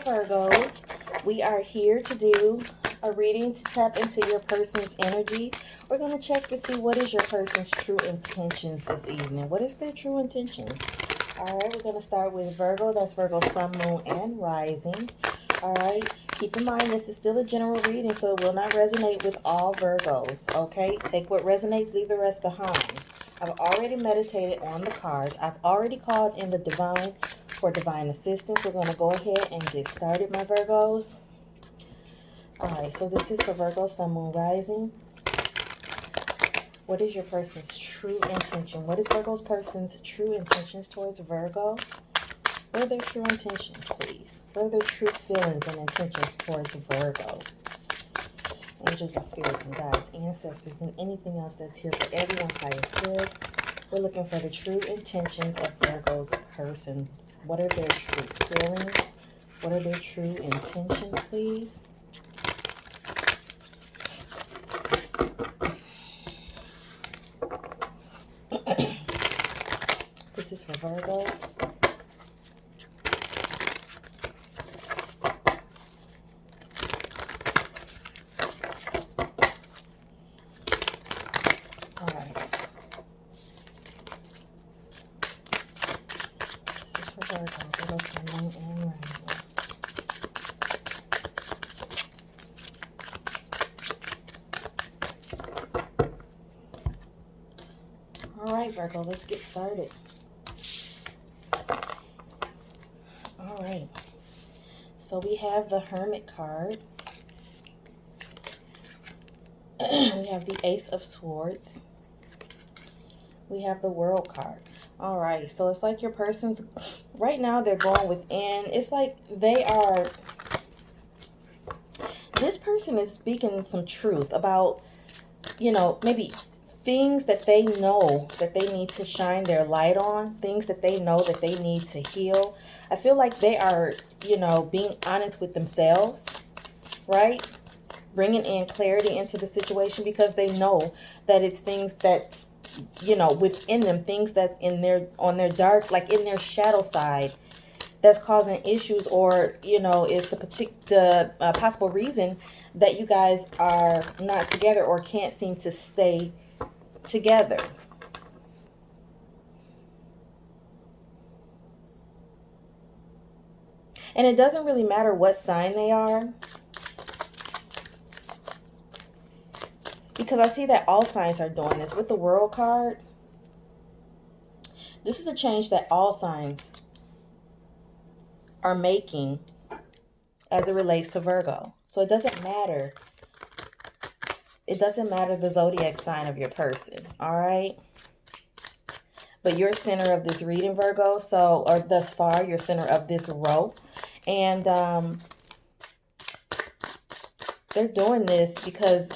Virgos. We are here to do a reading to tap into your person's energy. We're going to check to see what is your person's true intentions this evening. What is their true intentions? All right, we're going to start with Virgo. That's Virgo, Sun, Moon, and Rising. All right, keep in mind this is still a general reading, so it will not resonate with all Virgos. Okay, take what resonates, leave the rest behind. I've already meditated on the cards. I've already called in the divine for divine assistance. We're going to go ahead and get started, my Virgos. All right, so this is for Virgo, Sun, Moon, Rising. What is your person's true intention? What is Virgo's person's true intentions towards Virgo? What are their true intentions, please? What are their true feelings and intentions towards Virgo? Angels and spirits and guides, ancestors, and anything else that's here for everyone's highest good. We're looking for the true intentions of Virgo's person. What are their true feelings? What are their true intentions, please? This is for Virgo. Virgo, let's get started. All right. So we have the Hermit card. We have the Ace of Swords. We have the World card. All right. So it's like your person's, right now they're going within. It's like they are, this person is speaking some truth about, you know, maybe things that they know that they need to shine their light on, things that they know that they need to heal. I feel like they are, you know, being honest with themselves, right? Bringing in clarity into the situation because they know that it's things that's, you know, within them, things that's in their, on their dark, like in their shadow side that's causing issues, or, you know, is the possible reason that you guys are not together or can't seem to stay together. And it doesn't really matter what sign they are, because I see that all signs are doing this. With the World card, this is a change that all signs are making as it relates to Virgo. So it doesn't matter. It doesn't matter the zodiac sign of your person, all right? But you're center of this reading, Virgo, so, or thus far, you're center of this row. And they're doing this because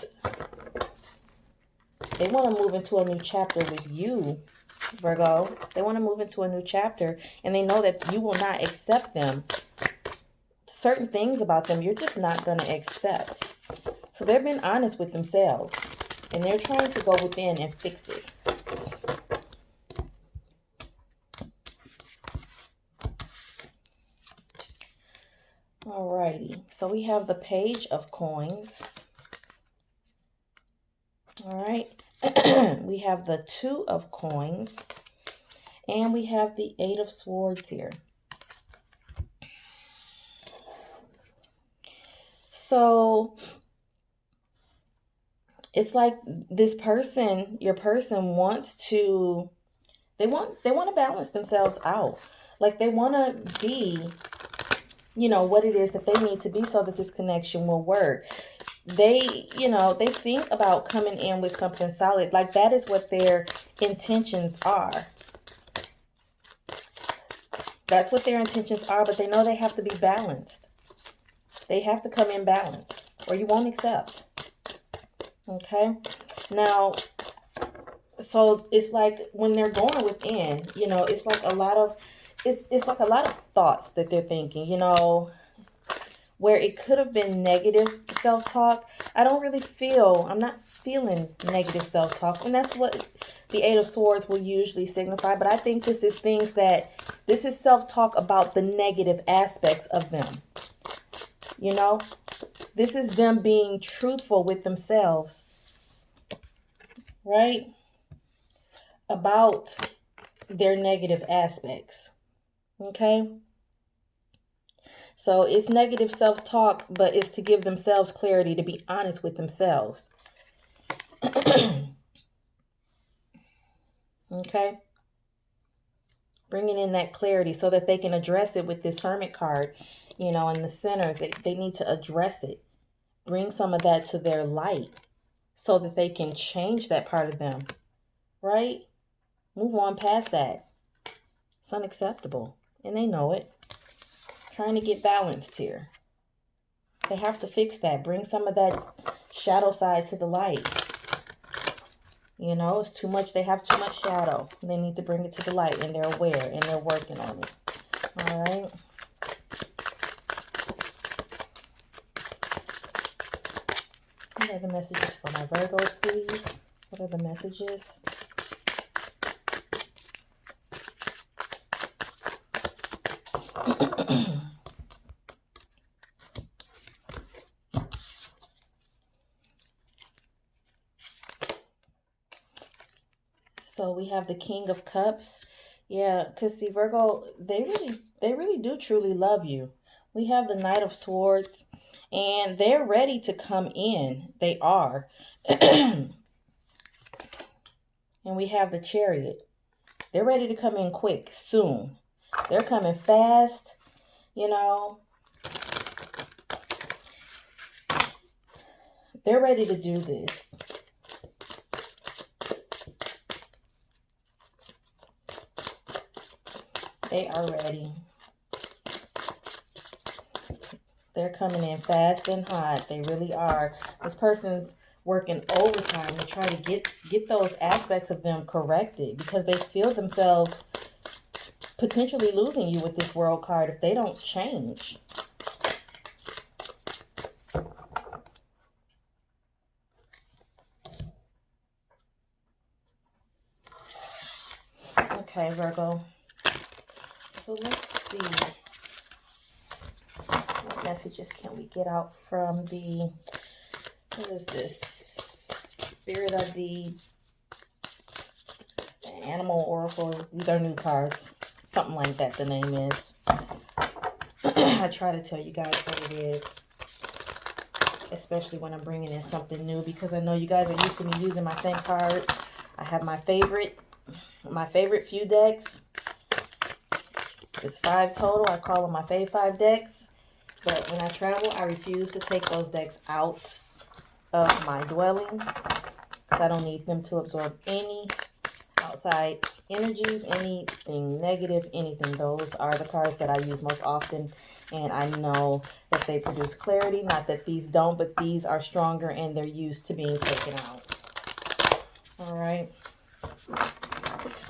they want to move into a new chapter with you, Virgo. They want to move into a new chapter, and they know that you will not accept them. Certain things about them, you're just not going to accept. So they're being honest with themselves, and they're trying to go within and fix it. Alrighty, so we have the Page of Coins. All right, we have the Two of Coins, and we have the Eight of Swords here. So it's like this person, your person wants to, they want to balance themselves out. Like they want to be, you know, what it is that they need to be so that this connection will work. They, you know, they think about coming in with something solid. Like that is what their intentions are. That's what their intentions are, but they know they have to be balanced. They have to come in balanced or you won't accept. Okay. Now, so it's like when they're going within, you know, it's like a lot of, it's like a lot of thoughts that they're thinking, you know, where it could have been negative self-talk. I'm not feeling negative self-talk. And that's what the Eight of Swords will usually signify. But I think this is self-talk about the negative aspects of them. You know, this is them being truthful with themselves, right? About their negative aspects. Okay? So it's negative self-talk, but it's to give themselves clarity, to be honest with themselves. Okay? Bringing in that clarity so that they can address it with this Hermit card, you know, in the center. They need to address it. Bring some of that to their light so that they can change that part of them, right? Move on past that. It's unacceptable, and they know it. Trying to get balanced here. They have to fix that. Bring some of that shadow side to the light. You know, it's too much. They have too much shadow. They need to bring it to the light, and they're aware, and they're working on it. All right. What are the messages for my Virgos, please? What are the messages? So we have the King of Cups. Yeah, because see, Virgo, they really do truly love you. We have the Knight of Swords, and they're ready to come in. They are. And we have the Chariot. They're ready to come in quick, soon. They're coming fast, you know. They're ready to do this. They are ready. They're coming in fast and hot. They really are. This person's working overtime to try to get those aspects of them corrected because they feel themselves potentially losing you with this World card if they don't change. Okay, Virgo. So let's see. What messages can we get out from the, what is this? Spirit of the Animal Oracle. These are new cards. Something like that the name is. I try to tell you guys what it is. Especially when I'm bringing in something new. Because I know you guys are used to me using my same cards. I have my favorite few decks. It's 5 total. I call them my fave 5 decks. But when I travel, I refuse to take those decks out of my dwelling. Because I don't need them to absorb any outside energies, anything negative, anything. Those are the cards that I use most often. And I know that they produce clarity. Not that these don't, but these are stronger and they're used to being taken out. All right.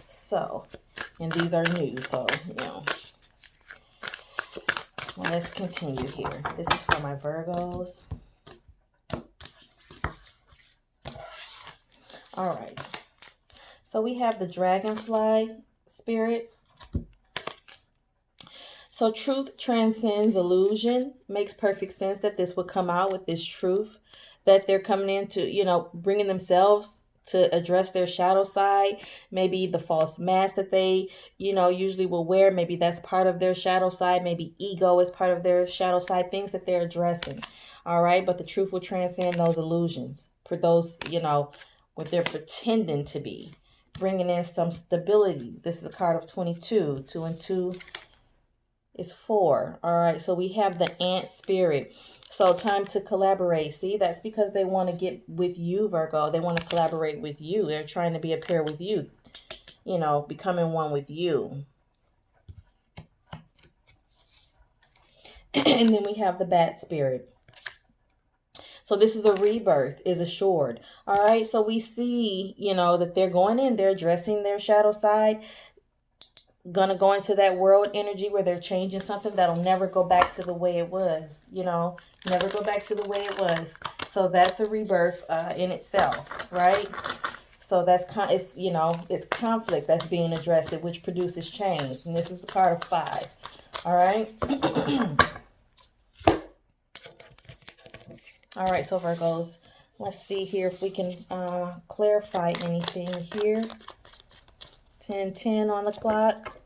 So, and these are new, so, you know. Well, let's continue here. This is for my Virgos. All right. So we have the Dragonfly spirit. So truth transcends illusion. Makes perfect sense that this would come out with this truth. That they're coming into, you know, bringing themselves to address their shadow side. Maybe the false mask that they, you know, usually will wear. Maybe that's part of their shadow side. Maybe ego is part of their shadow side. Things that they're addressing. All right. But the truth will transcend those illusions. For those, you know, what they're pretending to be. Bringing in some stability. This is a card of 22. 2 and 2 is 4. All right. So we have the Ant spirit. So time to collaborate. See, that's because they want to get with you, Virgo. They want to collaborate with you. They're trying to be a pair with you. You know, becoming one with you. And then we have the Bat spirit. So this is a rebirth, is assured. All right. So we see, you know, that they're going in. They're addressing their shadow side. Gonna go into that world energy where they're changing something that'll never go back to the way it was, you know, never go back to the way it was. So that's a rebirth in itself, right? So that's it's, you know, it's conflict that's being addressed, which produces change. And this is the card of 5. All right. All right, so Virgos, let's see here if we can clarify anything here. 10:10 on the clock.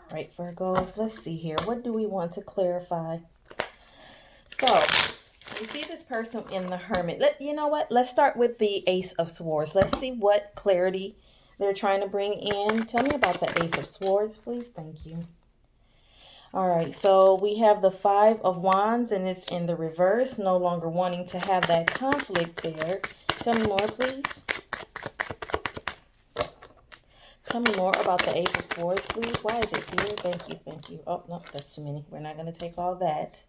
All right, Virgos, let's see here. What do we want to clarify? So, you see this person in the Hermit. You know what? Let's start with the Ace of Swords. Let's see what clarity they're trying to bring in. Tell me about the Ace of Swords, please. Thank you. All right, so we have the Five of Wands, and it's in the reverse. No longer wanting to have that conflict there. Tell me more, please. Tell me more about the Ace of Swords, please. Why is it here? Thank you, thank you. Oh, no, that's too many. We're not going to take all that.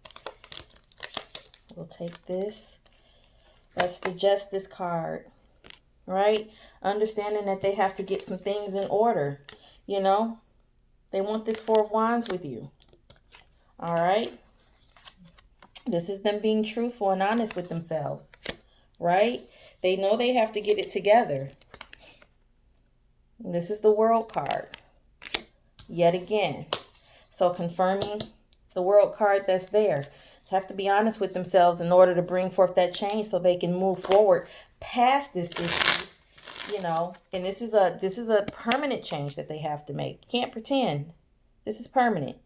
We'll take this. That's the Justice card, right? Understanding that they have to get some things in order, you know? They want this Four of Wands with you, all right? This is them being truthful and honest with themselves, right? They know they have to get it together. This is the World card, yet again. So confirming the World card that's there. Have to be honest with themselves in order to bring forth that change so they can move forward past this issue, you know. And this is a permanent change that they have to make. You can't pretend. This is permanent.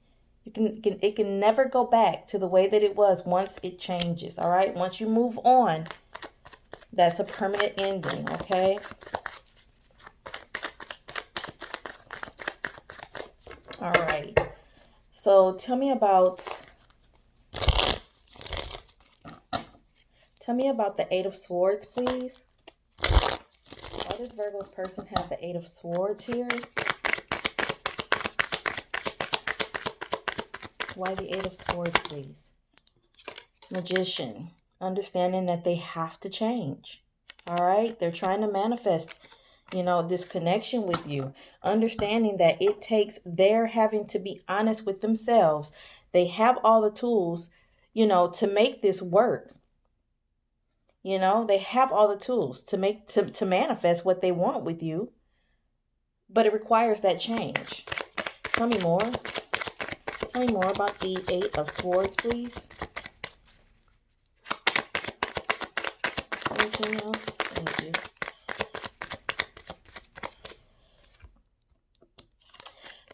It can never go back to the way that it was once it changes, all right? Once you move on, that's a permanent ending, okay? All right. So tell me about the Eight of Swords, please. Why does Virgo's person have the Eight of Swords here? Why the Eight of Swords, please? Magician. Understanding that they have to change. All right? They're trying to manifest, you know, this connection with you. Understanding that it takes their having to be honest with themselves. They have all the tools, you know, to make this work. You know, they have all the tools to make to manifest what they want with you. But it requires that change. Tell me more. Tell me more about the Eight of Swords, please. Anything else? Thank you.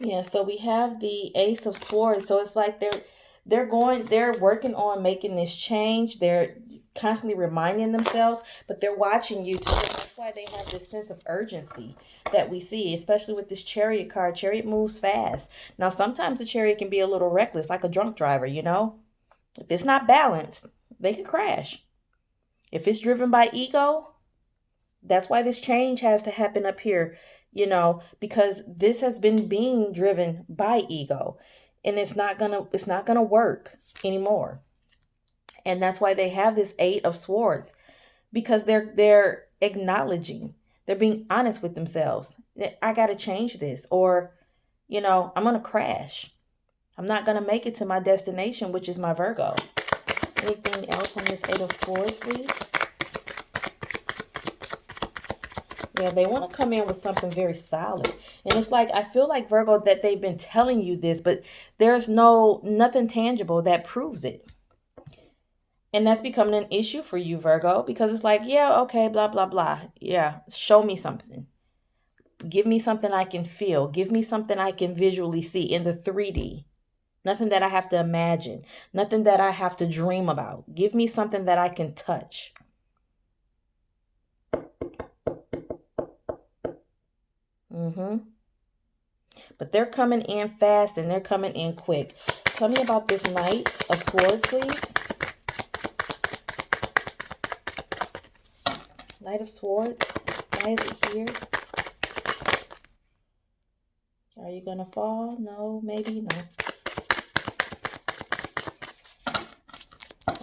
Yeah, so we have the Ace of Swords. So it's like they're working on making this change. They're constantly reminding themselves, but they're watching you too. That's why they have this sense of urgency that we see, especially with this Chariot card. Chariot moves fast. Now, sometimes the Chariot can be a little reckless, like a drunk driver, you know? If it's not balanced, they can crash. If it's driven by ego, that's why this change has to happen up here, you know, because this has been being driven by ego, and it's not gonna work anymore. And that's why they have this Eight of Swords, because they're acknowledging, they're being honest with themselves. I got to change this, or, you know, I'm going to crash. I'm not going to make it to my destination, which is my Virgo. Anything else on this Eight of Swords, please? Yeah, they want to come in with something very solid. And it's like, I feel like, Virgo, that they've been telling you this, but there's nothing tangible that proves it. And that's becoming an issue for you, Virgo, because it's like, yeah, okay, blah, blah, blah. Yeah, show me something. Give me something I can feel. Give me something I can visually see in the 3D. Nothing that I have to imagine. Nothing that I have to dream about. Give me something that I can touch. But they're coming in fast and they're coming in quick. Tell me about this Knight of Swords, please. Knight of Swords. Why is it here? Are you going to fall? No, maybe, no.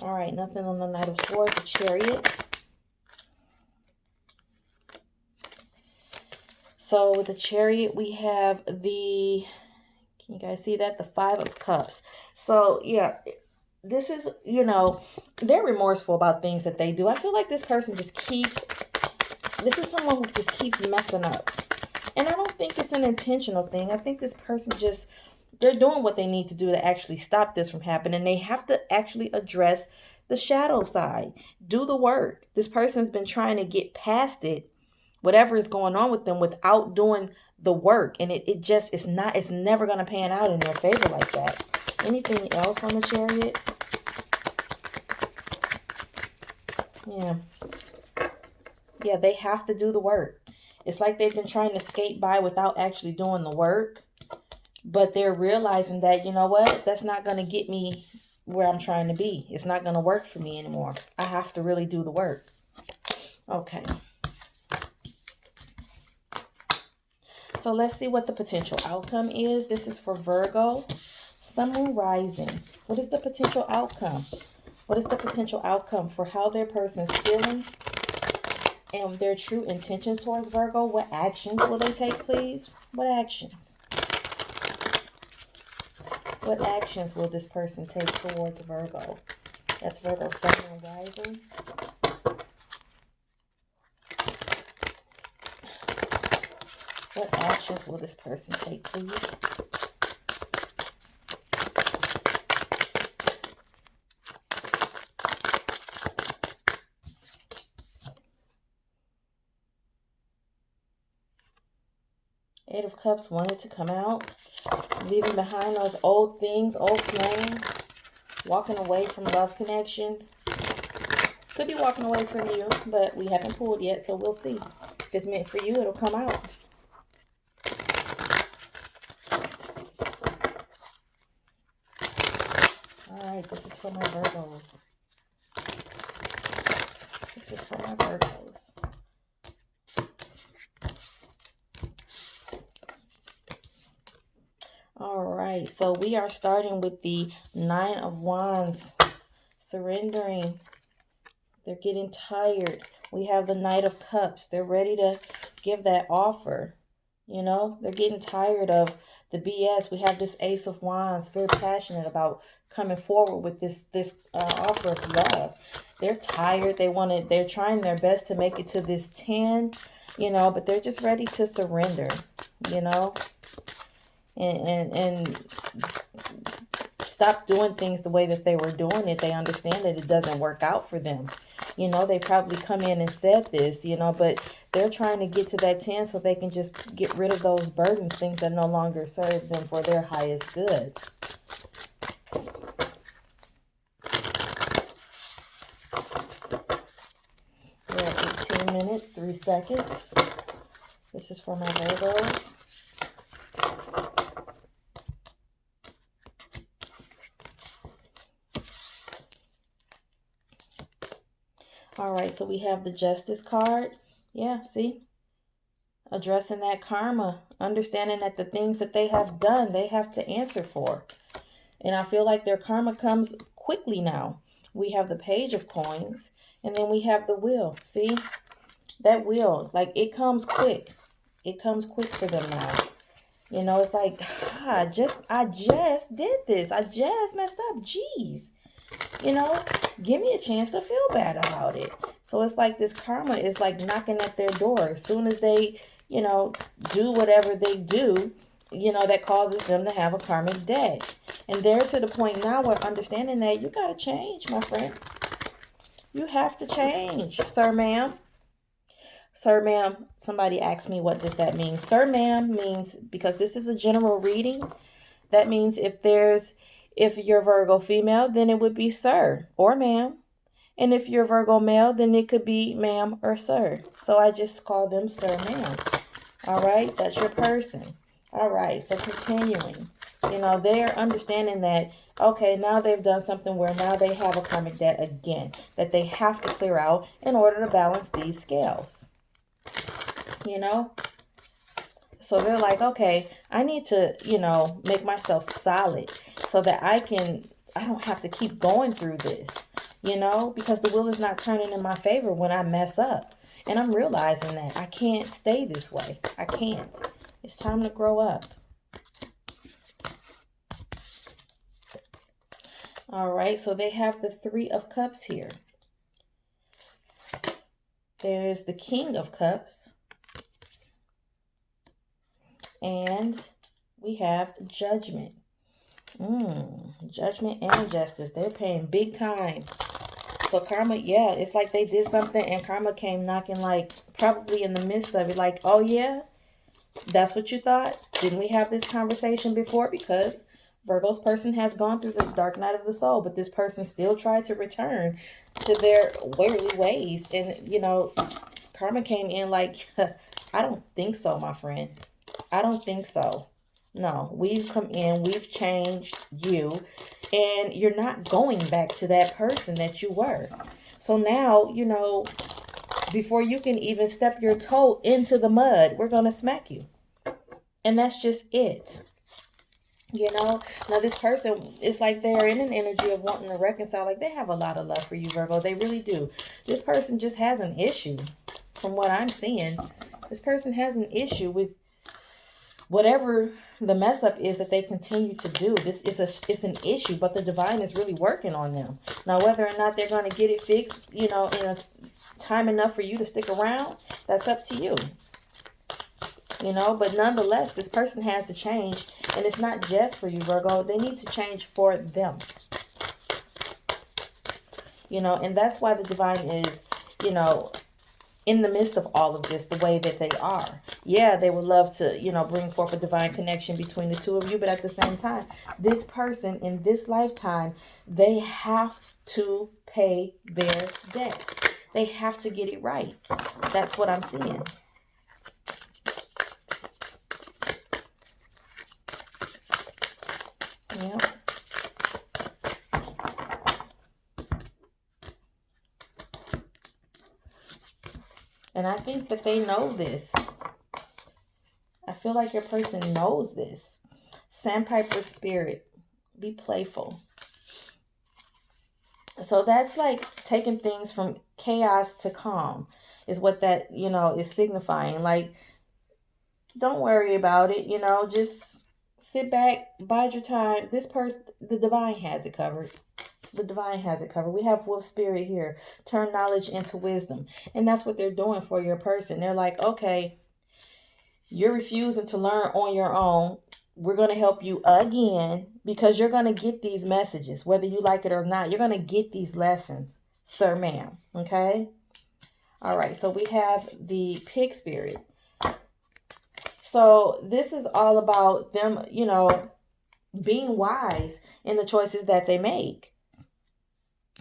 All right, nothing on the Knight of Swords. The Chariot. So with the Chariot, we have the, can you guys see that? The Five of Cups. So yeah, this is, you know, they're remorseful about things that they do. I feel like this person just keeps, this is someone who just keeps messing up. And I don't think it's an intentional thing. I think this person just, they're doing what they need to do to actually stop this from happening. They have to actually address the shadow side. Do the work. This person's been trying to get past it, whatever is going on with them, without doing the work. And it's never going to pan out in their favor like that. Anything else on the Chariot? Yeah. Yeah, they have to do the work. It's like they've been trying to skate by without actually doing the work. But they're realizing that, you know what? That's not going to get me where I'm trying to be. It's not going to work for me anymore. I have to really do the work. Okay. So let's see what the potential outcome is. This is for Virgo. Sun, Moon, Rising. What is the potential outcome? What is the potential outcome for how their person is feeling and their true intentions towards Virgo? What actions will they take, please? What actions? What actions will this person take towards Virgo? That's Virgo, Sun, Moon, Rising. What actions will this person take, please? Eight of Cups wanted to come out. Leaving behind those old things, old flames. Walking away from love connections. Could be walking away from you, but we haven't pulled yet, so we'll see. If it's meant for you, it'll come out. Alright, this is for my Virgos. This is for my Virgos. Alright, so we are starting with the Nine of Wands. Surrendering. They're getting tired. We have the Knight of Cups. They're ready to give that offer. You know, they're getting tired of the BS. We have this Ace of Wands, very passionate about coming forward with this offer of love. They're tired. They're trying their best to make it to this 10, you know, but they're just ready to surrender, you know, and stop doing things the way that they were doing it. They understand that it doesn't work out for them. You know, they probably come in and said this, you know, but they're trying to get to that 10 so they can just get rid of those burdens, things that no longer serve them for their highest good. We're at 18 minutes, 3 seconds. This is for my Virgos. All right, so we have the Justice card. Yeah, see? Addressing that karma. Understanding that the things that they have done, they have to answer for. And I feel like their karma comes quickly now. We have the Page of Coins. And then we have the Wheel. See? That Wheel, like, it comes quick. It comes quick for them now. You know, it's like, I just did this. I just messed up. Jeez. You know, give me a chance to feel bad about it. So it's like this karma is like knocking at their door. As soon as they, you know, do whatever they do, you know, that causes them to have a karmic debt. And they're to the point now where understanding that you got to change, my friend. You have to change, sir, ma'am. Sir, ma'am, somebody asked me, what does that mean? Sir, ma'am means, because this is a general reading, that means if you're Virgo female, then it would be sir or ma'am. And if you're Virgo male, then it could be ma'am or sir. So I just call them sir, ma'am. All right, that's your person. All right, so continuing. You know, they're understanding that, okay, now they've done something where now they have a karmic debt again that they have to clear out in order to balance these scales. You know? So they're like, okay, I need to, you know, make myself solid so that I don't have to keep going through this, you know, because the wheel is not turning in my favor when I mess up. And I'm realizing that I can't stay this way. I can't. It's time to grow up. All right, so they have the Three of Cups here. There's the King of Cups. And we have Judgment. Judgment and Justice. They're paying big time. So karma, yeah, it's like they did something and karma came knocking, like probably in the midst of it, like, oh yeah, that's what you thought? Didn't we have this conversation before? Because Virgo's person has gone through the dark night of the soul, but this person still tried to return to their worldly ways. And, you know, karma came in like, I don't think so, my friend. I don't think so. No, we've come in, we've changed you, and you're not going back to that person that you were. So now, you know, before you can even step your toe into the mud, we're going to smack you. And that's just it. You know, now this person, it's like they're in an energy of wanting to reconcile. Like they have a lot of love for you, Virgo. They really do. This person just has an issue from what I'm seeing. This person has an issue with whatever the mess up is that they continue to do. It's an issue, but the divine is really working on them. Now, whether or not they're going to get it fixed, you know, in a time enough for you to stick around, that's up to you. You know, but nonetheless, this person has to change, and it's not just for you, Virgo. They need to change for them. You know, and that's why the divine is, you know, in the midst of all of this, the way that they are. Yeah, they would love to, you know, bring forth a divine connection between the two of you. But at the same time, this person in this lifetime, they have to pay their debts. They have to get it right. That's what I'm seeing. Yep. And I think that they know this. I feel like your person knows this. Sandpiper spirit. Be playful. So that's like taking things from chaos to calm is what that, you know, is signifying. Like, don't worry about it. You know, just sit back, bide your time. This person, the divine has it covered. The divine has it covered. We have wolf spirit here. Turn knowledge into wisdom. And that's what they're doing for your person. They're like, okay, you're refusing to learn on your own. We're going to help you again because you're going to get these messages, whether you like it or not. You're going to get these lessons, sir, ma'am. Okay? All right. So we have the pig spirit. So this is all about them, you know, being wise in the choices that they make.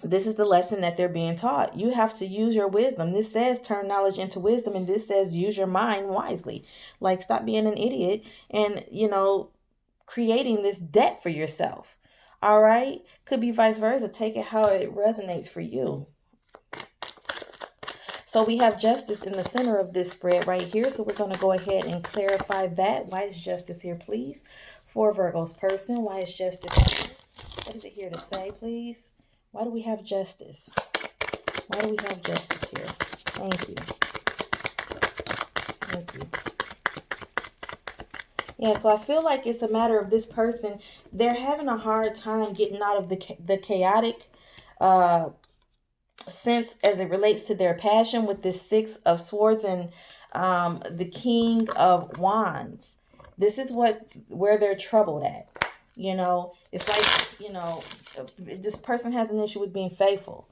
This is the lesson that they're being taught. You have to use your wisdom. This says turn knowledge into wisdom, and this says use your mind wisely. Like, stop being an idiot and, you know, creating this debt for yourself. All right? Could be vice versa. Take it how it resonates for you. So we have justice in the center of this spread right here. So we're going to go ahead and clarify that. Why is justice here, please? For Virgo's person, why is justice here? What is it here to say, please? Why do we have justice? Why do we have justice here? Thank you. Thank you. Yeah, so I feel like it's a matter of this person. They're having a hard time getting out of the chaotic sense as it relates to their passion with this Six of Swords and the King of Wands. This is where they're troubled at. You know, it's like, you know, this person has an issue with being faithful,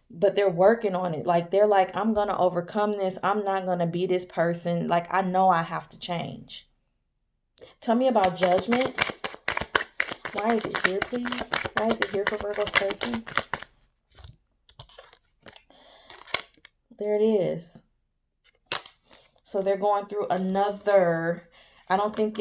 but they're working on it. Like, they're like, I'm going to overcome this. I'm not going to be this person. Like, I know I have to change. Tell me about judgment. Why is it here, please? Why is it here for Virgo's person? There it is. So they're going through another, I don't think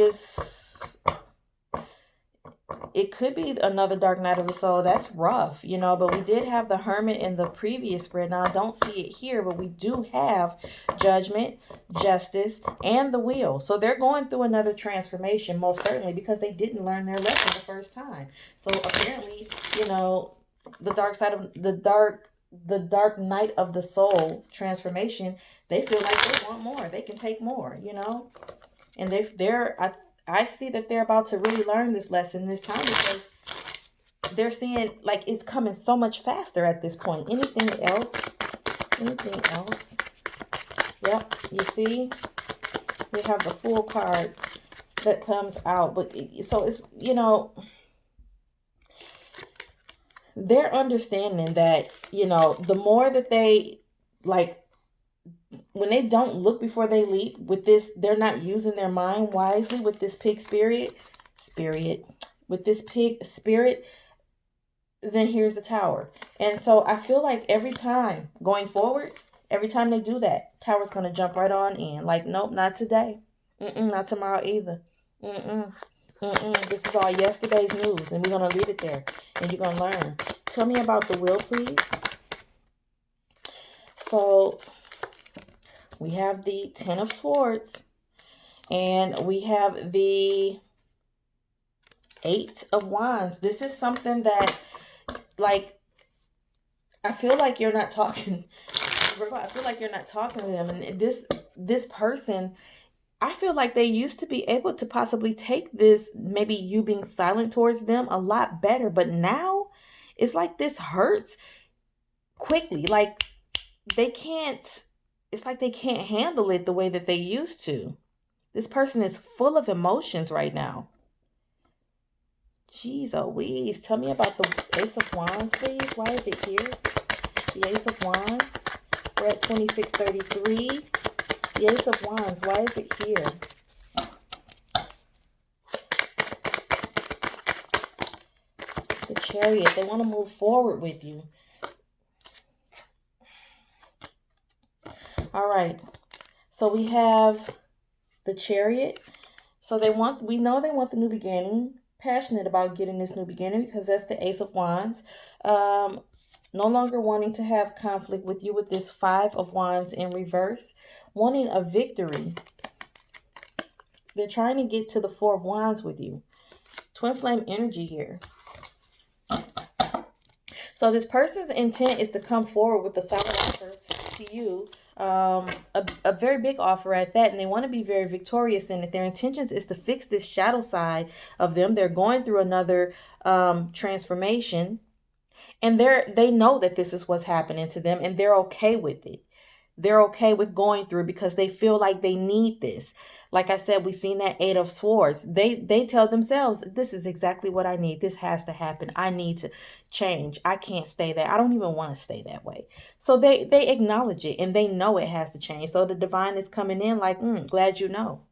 it could be another dark night of the soul. That's rough, you know, but we did have the Hermit in the previous spread. Now, I don't see it here, but we do have judgment, justice, and the wheel. So they're going through another transformation, most certainly, because they didn't learn their lesson the first time. So apparently, you know, the dark night of the soul transformation, they feel like they want more. They can take more, you know, and I see that they're about to really learn this lesson this time, because they're seeing like it's coming so much faster at this point. Anything else? Anything else? Yep, you see? We have the Fool card that comes out. But so it's, you know, they're understanding that, you know, the more that they, like, when they don't look before they leap with this, they're not using their mind wisely with this pig with this pig spirit, then here's the Tower. And so I feel like every time going forward, every time they do that, Tower's going to jump right on in. Like, nope, not today. Not tomorrow either. This is all yesterday's news, and we're going to leave it there, and you're going to learn. Tell me about the Wheel, please. So we have the Ten of Swords, and we have the Eight of Wands. This is something that, like, I feel like you're not talking. I feel like you're not talking to them, and this person, I feel like they used to be able to possibly take this, maybe you being silent towards them, a lot better. But now it's like this hurts quickly. Like they can't, it's like they can't handle it the way that they used to. This person is full of emotions right now. Jeez Louise. Tell me about the Ace of Wands, please. Why is it here? The Ace of Wands. We're at 2633. The Ace of Wands, why is it here? The Chariot, they want to move forward with you. All right. So we have the Chariot. So we know they want the new beginning. Passionate about getting this new beginning because that's the Ace of Wands. No longer wanting to have conflict with you with this Five of Wands in reverse. Wanting a victory. They're trying to get to the Four of Wands with you. Twin flame energy here. So this person's intent is to come forward with a solid offer to you. A very big offer at that, and they want to be very victorious in it. Their intentions is to fix this shadow side of them. They're going through another transformation, and they know that this is what's happening to them, and they're okay with it. They're okay with going through because they feel like they need this. Like I said, we've seen that Eight of Swords. They tell themselves, this is exactly what I need. This has to happen. I need to change. I can't stay there. I don't even want to stay that way. So they acknowledge it and they know it has to change. So the divine is coming in like, glad you know.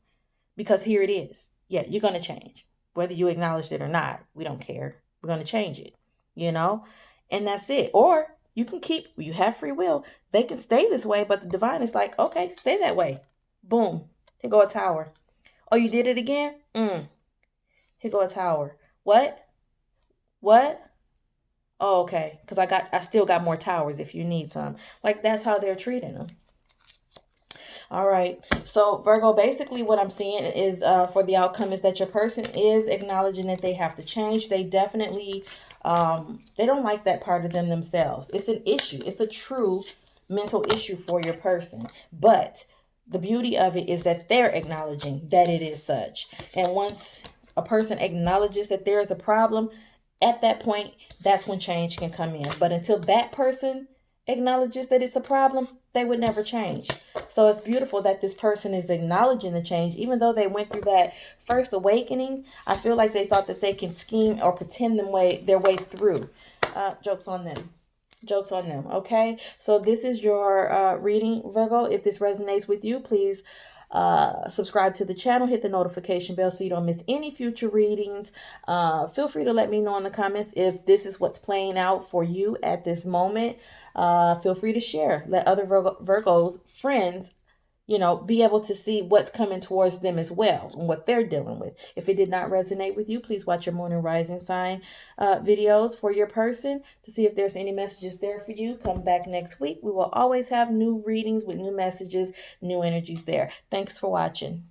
Because here it is. Yeah, you're going to change. Whether you acknowledge it or not, we don't care. We're going to change it, you know? And that's it. Or you have free will. They can stay this way, but the divine is like, okay, stay that way. Boom. Here go a Tower. Oh, you did it again? Here go a Tower. What? Oh, okay. Because I still got more towers if you need some. Like, that's how they're treating them. All right. So, Virgo, basically what I'm seeing is for the outcome is that your person is acknowledging that they have to change. They definitely, they don't like that part of them themselves. It's an issue. It's a true mental issue for your person. But the beauty of it is that they're acknowledging that it is such. And once a person acknowledges that there is a problem, at that point, that's when change can come in. But until that person acknowledges that it's a problem, they would never change. So it's beautiful that this person is acknowledging the change. Even though they went through that first awakening, I feel like they thought that they can scheme or pretend their way through. Joke's on them. Joke's on them. Okay. So this is your reading, Virgo. If this resonates with you, please subscribe to the channel, hit the notification bell so you don't miss any future readings. Feel free to let me know in the comments if this is what's playing out for you at this moment. Feel free to share. Let other Virgos, friends, be able to see what's coming towards them as well and what they're dealing with. If it did not resonate with you, please watch your moon and rising sign videos for your person to see if there's any messages there for you. Come back next week. We will always have new readings with new messages, new energies there. Thanks for watching.